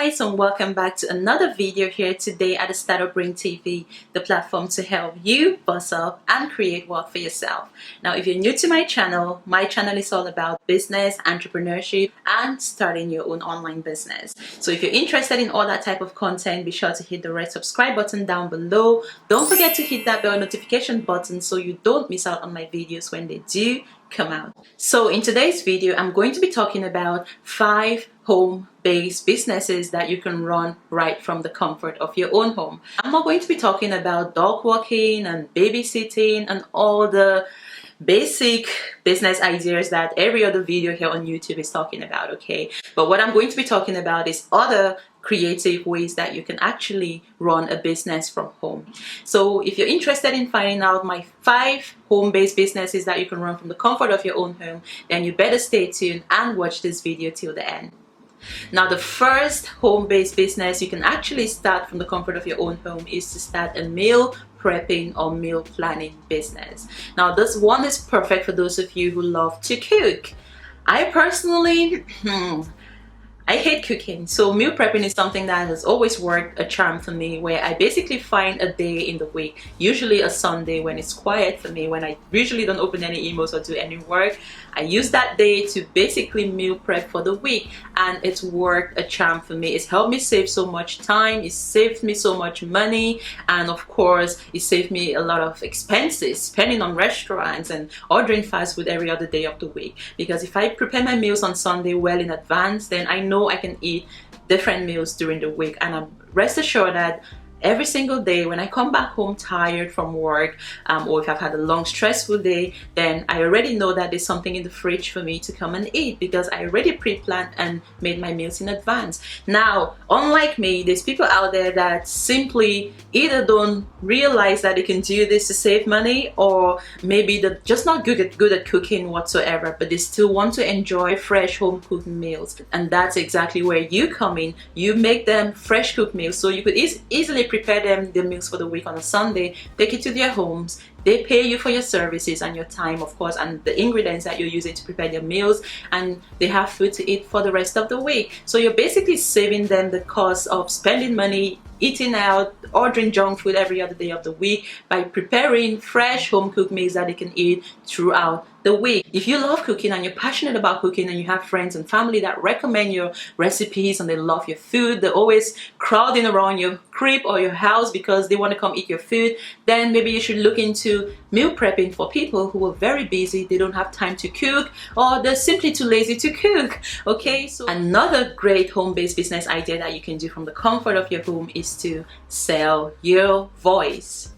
guys, and welcome back to another video here today at the Startup Brain TV, the platform to help you boss up and create wealth for yourself. Now, if you're new to my channel is all about business, entrepreneurship, and starting your own online business. So if you're interested in all that type of content, be sure to hit the red subscribe button down below. Don't forget to hit that bell notification button so you don't miss out on my videos when they do come out. So in today's video, I'm going to be talking about 5 home-based businesses that you can run right from the comfort of your own home. I'm not going to be talking about dog walking and babysitting and all the basic business ideas that every other video here on YouTube is talking about, okay? But what I'm going to be talking about is other creative ways that you can actually run a business from home. So if you're interested in finding out my 5 home-based businesses that you can run from the comfort of your own home, then you better stay tuned and watch this video till the end. Now, the first home-based business you can actually start from the comfort of your own home is to start a meal prepping or meal planning business. Now, this one is perfect for those of you who love to cook. I personally, I hate cooking, so meal prepping is something that has always worked a charm for me, where I basically find a day in the week, usually a Sunday when it's quiet for me, when I usually don't open any emails or do any work. I use that day to basically meal prep for the week, and it's worked a charm for me. It's helped me save so much time, it saved me so much money, and of course it saved me a lot of expenses, spending on restaurants and ordering fast food every other day of the week. Because if I prepare my meals on Sunday well in advance, then I know I can eat different meals during the week, and I'm rest assured that every single day when I come back home tired from work, or if I've had a long stressful day, then I already know that there's something in the fridge for me to come and eat because I already pre-planned and made my meals in advance. Now, unlike me, there's people out there that simply either don't realize that they can do this to save money, or maybe they're just not good at cooking whatsoever, but they still want to enjoy fresh home cooked meals. And that's exactly where you come in. You make them fresh cooked meals, so you could easily prepare them the meals for the week on a Sunday, take it to their homes. They pay you for your services and your time, of course, and the ingredients that you're using to prepare their meals, and they have food to eat for the rest of the week. So you're basically saving them the cost of spending money, eating out, ordering junk food every other day of the week by preparing fresh home cooked meals that they can eat throughout the week. If you love cooking and you're passionate about cooking and you have friends and family that recommend your recipes and they love your food, they're always crowding around your crib or your house because they want to come eat your food, then maybe you should look into meal prepping for people who are very busy, they don't have time to cook, or they're simply too lazy to cook. Okay, so another great home-based business idea that you can do from the comfort of your home is to sell your voice.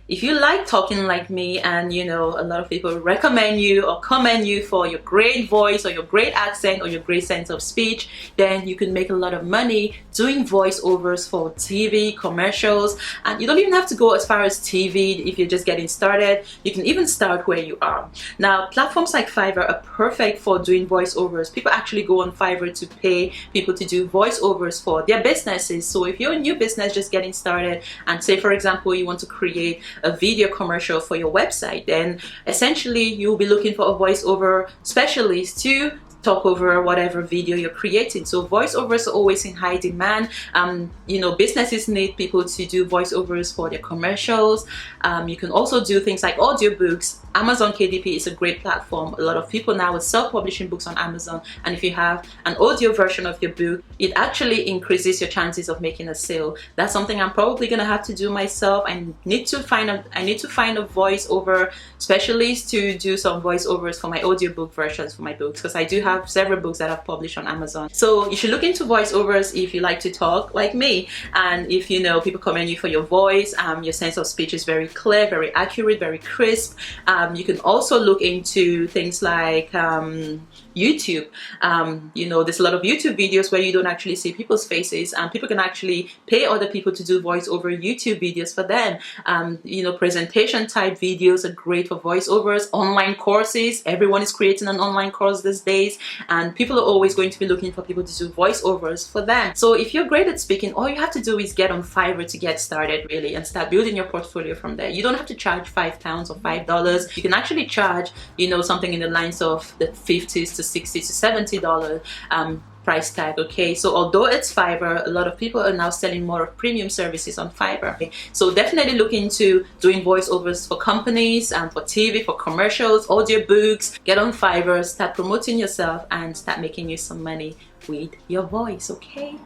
If you like talking like me, and you know a lot of people recommend you or commend you for your great voice or your great accent or your great sense of speech, then you can make a lot of money doing voiceovers for TV commercials. And you don't even have to go as far as TV if you're just getting started. You can even start where you are. Now, platforms like Fiverr are perfect for doing voiceovers. People actually go on Fiverr to pay people to do voiceovers for their businesses. So if you're a new business just getting started, and say for example you want to create a video commercial for your website, then essentially you'll be looking for a voiceover specialist to talk over whatever video you're creating. So voiceovers are always in high demand. You know, businesses need people to do voiceovers for their commercials. You can also do things like audiobooks. Amazon KDP is a great platform. A lot of people now are self-publishing books on Amazon, and if you have an audio version of your book, it actually increases your chances of making a sale. That's something I'm probably gonna have to do myself. I need to find a voiceover specialist to do some voiceovers for my audiobook versions for my books, because I do have several books that I've published on Amazon. So you should look into voiceovers if you like to talk like me, and if you know people commend you for your voice, your sense of speech is very clear, very accurate, very crisp. You can also look into things like YouTube. You know, there's a lot of YouTube videos where you don't actually see people's faces, and people can actually pay other people to do voice over YouTube videos for them. You know, presentation type videos are great for voiceovers. Online courses, everyone is creating an online course these days, and people are always going to be looking for people to do voiceovers for them. So if you're great at speaking, all you have to do is get on Fiverr to get started, really, and start building your portfolio from there. You don't have to charge £5 or $5. You can actually charge, you know, something in the lines of the $50s to $60s to $70. price tag. Okay, so although it's Fiverr, a lot of people are now selling more of premium services on Fiverr. Okay? So definitely look into doing voiceovers for companies and for TV, for commercials, audiobooks. Get on Fiverr, start promoting yourself, and start making you some money with your voice. Okay.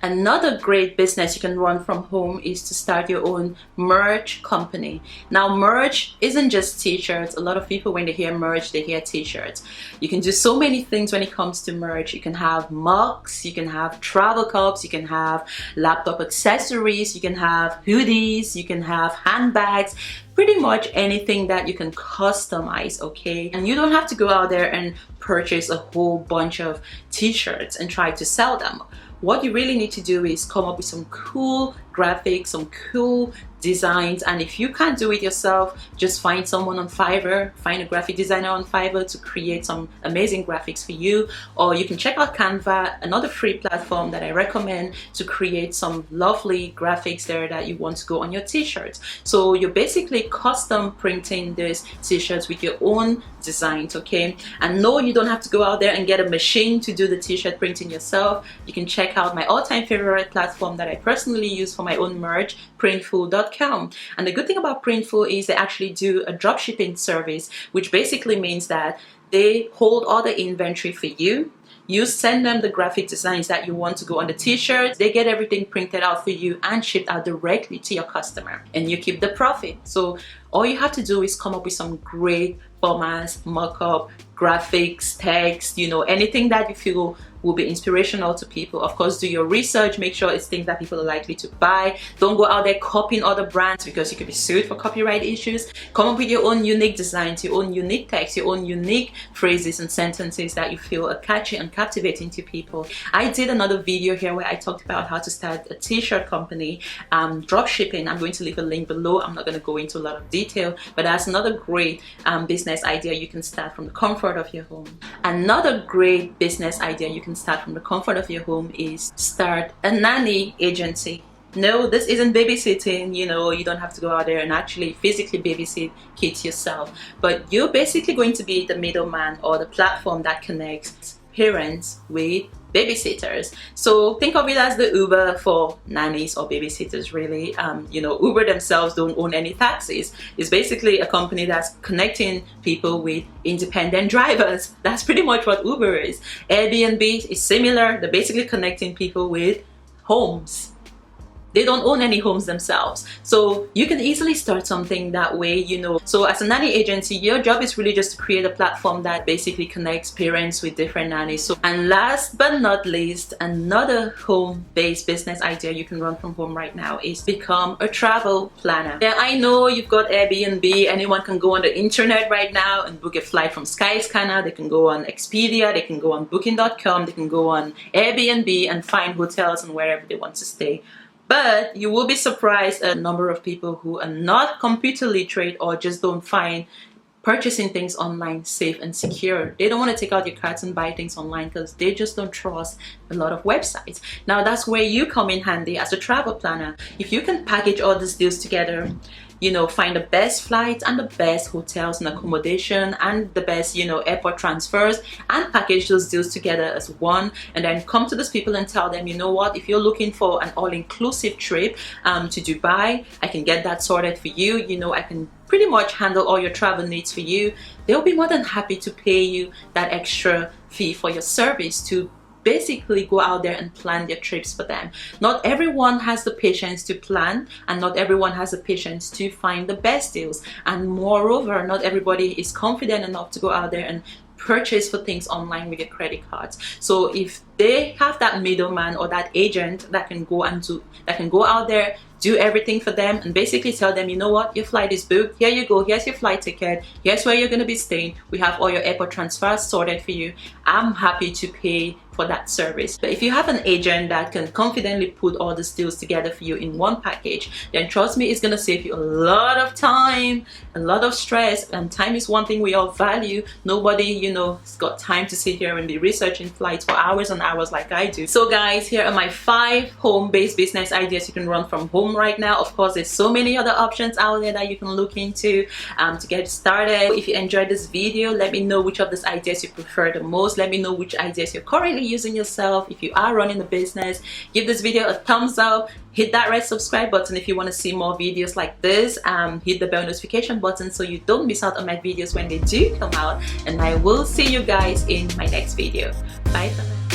Another great business you can run from home is to start your own merch company. Now, merch isn't just t-shirts. A lot of people, when they hear merch, they hear t-shirts. You can do so many things when it comes to merch. You can have mugs, you can have travel cups, you can have laptop accessories, you can have hoodies, you can have handbags, pretty much anything that you can customize. Okay, and you don't have to go out there and purchase a whole bunch of t-shirts and try to sell them. What you really need to do is come up with some cool graphics, some cool designs, and if you can't do it yourself, just find someone on Fiverr, find a graphic designer on Fiverr to create some amazing graphics for you. Or you can check out Canva, another free platform that I recommend to create some lovely graphics there that you want to go on your t-shirts. So you're basically custom printing these t-shirts with your own designs. Okay, and no, you don't have to go out there and get a machine to do the t-shirt printing yourself. You can check out my all-time favorite platform that I personally use for my own merch, Printful.com. And the good thing about Printful is they actually do a dropshipping service, which basically means that they hold all the inventory for you. You send them the graphic designs that you want to go on the t-shirts. They get everything printed out for you and shipped out directly to your customer, and you keep the profit. So all you have to do is come up with some great formats, mock-up, graphics, text, you know, anything that you feel will be inspirational to people. Of course, do your research, make sure it's things that people are likely to buy. Don't go out there copying other brands because you could be sued for copyright issues. Come up with your own unique designs, your own unique text, your own unique phrases and sentences that you feel are catchy and captivating to people. I did another video here where I talked about how to start a t-shirt company, drop shipping. I'm going to leave a link below. I'm not going to go into a lot of detail, but that's another great business idea you can start from the comfort of your home. Another great business idea you can start from the comfort of your home is start a nanny agency. No, this isn't babysitting. You know, you don't have to go out there and actually physically babysit kids yourself, but you're basically going to be the middleman or the platform that connects parents with babysitters. So think of it as the Uber for nannies or babysitters, really. You know, Uber themselves don't own any taxis. It's basically a company that's connecting people with independent drivers. That's pretty much what Uber is. Airbnb is similar. They're basically connecting people with homes. They don't own any homes themselves. So you can easily start something that way, you know. So as a nanny agency, your job is really just to create a platform that basically connects parents with different nannies. So, and last but not least, another home-based business idea you can run from home right now is become a travel planner. Yeah, I know you've got Airbnb. Anyone can go on the internet right now and book a flight from Skyscanner. They can go on Expedia. They can go on Booking.com. They can go on Airbnb and find hotels and wherever they want to stay. But you will be surprised at the number of people who are not computer literate or just don't find purchasing things online safe and secure. They don't want to take out your cards and buy things online because they just don't trust a lot of websites. Now that's where you come in handy as a travel planner. If you can package all these deals together, you know, find the best flights and the best hotels and accommodation and the best, you know, airport transfers, and package those deals together as one, and then come to those people and tell them, you know what, if you're looking for an all-inclusive trip to Dubai, I can get that sorted for you. You know, I can pretty much handle all your travel needs for you. They'll be more than happy to pay you that extra fee for your service to basically go out there and plan their trips for them. Not everyone has the patience to plan, and not everyone has the patience to find the best deals, and moreover, not everybody is confident enough to go out there and purchase for things online with their credit cards. So if they have that middleman or that agent that can go out there, do everything for them, and basically tell them, you know what, your flight is booked, here you go, here's your flight ticket, here's where you're going to be staying, we have all your airport transfers sorted for you, I'm happy to pay for that service. But if you have an agent that can confidently put all the deals together for you in one package, then trust me, it's going to save you a lot of time, a lot of stress, and time is one thing we all value. Nobody, you know, has got time to sit here and be researching flights for hours and hours like I do. So guys, here are my 5 home-based business ideas you can run from home home right now. Of course, there's so many other options out there that you can look into to get started. If you enjoyed this video, let me know which of these ideas you prefer the most. Let me know which ideas you're currently using yourself. If you are running a business, give this video a thumbs up. Hit that red subscribe button if you want to see more videos like this. Hit the bell notification button so you don't miss out on my videos when they do come out. And I will see you guys in my next video. Bye for now.